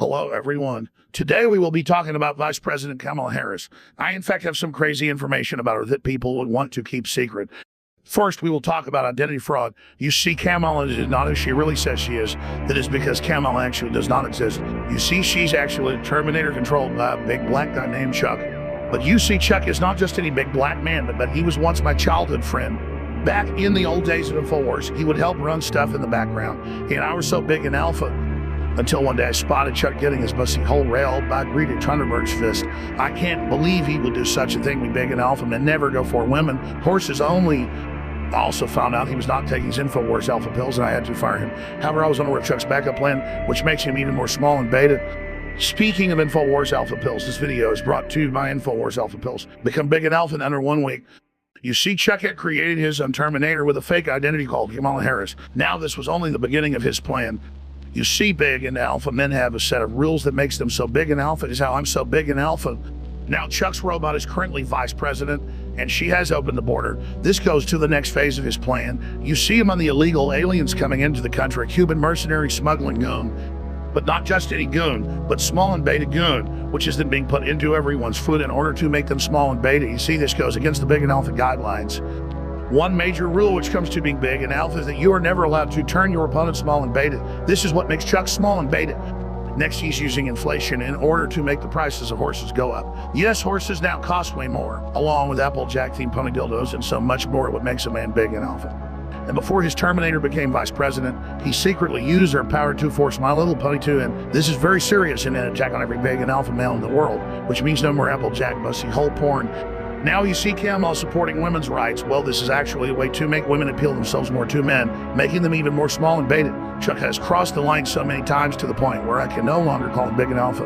Hello, everyone. Today we will be talking about Vice President Kamala Harris. I, in fact, have some crazy information about her that people would want to keep secret. First, we will talk about identity fraud. You see, Kamala is not who she really says she is. That is because Kamala actually does not exist. You see, she's actually a Terminator controlled by a big black guy named Chuck. But you see, Chuck is not just any big black man, but he was once my childhood friend. Back in the old days of InfoWars, he would help run stuff in the background. He and I were so big in Alpha until one day I spotted Chuck getting his bussy hole railed by greedy Thunderbird's fist. I can't believe he would do such a thing. We big in Alpha men never go for women, horses only. I also found out he was not taking his InfoWars Alpha pills, and I had to fire him. However, I was unaware of Chuck's backup plan, which makes him even more small and beta. Speaking of InfoWars Alpha pills, this video is brought to you by InfoWars Alpha pills. Become big in Alpha in under 1 week. You see, Chuck had created his Terminator with a fake identity called Kamala Harris. Now this was only the beginning of his plan. You see, big in Alpha men have a set of rules that makes them so big in Alpha. Is how I'm so big in Alpha. Now Chuck's robot is currently vice president, and she has opened the border. This goes to the next phase of his plan. You see him on the illegal aliens coming into the country, Cuban mercenary smuggling goon. But not just any goon, but small and beta goon, which is then being put into everyone's food in order to make them small and beta. You see, this goes against the big and Alpha guidelines. One major rule which comes to being big in Alpha is that you are never allowed to turn your opponent small and beta. This is what makes Chuck small and beta. Next, he's using inflation in order to make the prices of horses go up. Yes, horses now cost way more, along with Applejack-themed pony dildos and so much more, what makes a man big in Alpha. And before his Terminator became vice president, he secretly used her power to force My Little Pony to, and this is very serious, and an attack on every big and alpha male in the world, which means no more Applejack bussy hole porn. Now you see Kamala supporting women's rights. Well, this is actually a way to make women appeal themselves more to men, making them even more small and beta. Chuck has crossed the line so many times to the point where I can no longer call him big and alpha.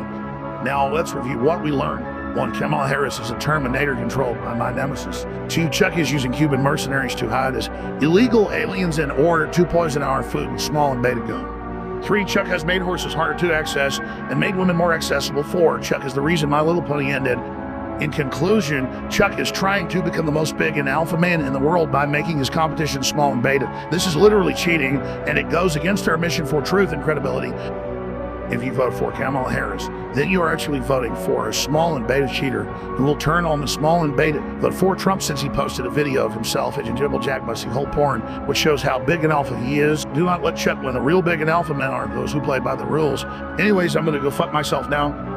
Now let's review what we learned. 1. Kamala Harris is a Terminator controlled by my nemesis. 2. Chuck is using Cuban mercenaries to hide as illegal aliens in order to poison our food with small and beta goon. 3. Chuck has made horses harder to access and made women more accessible. 4. Chuck is the reason My Little Pony ended. In conclusion, Chuck is trying to become the most big and alpha man in the world by making his competition small and beta. This is literally cheating, and it goes against our mission for truth and credibility. If you vote for Kamala Harris, then you are actually voting for a small and beta cheater who will turn on the small and beta. Vote for Trump since he posted a video of himself at Applejack bussy hole porn, which shows how big and alpha he is. Do not let Chuck win. The real big and alpha men are those who play by the rules. Anyways, I'm going to go fuck myself now.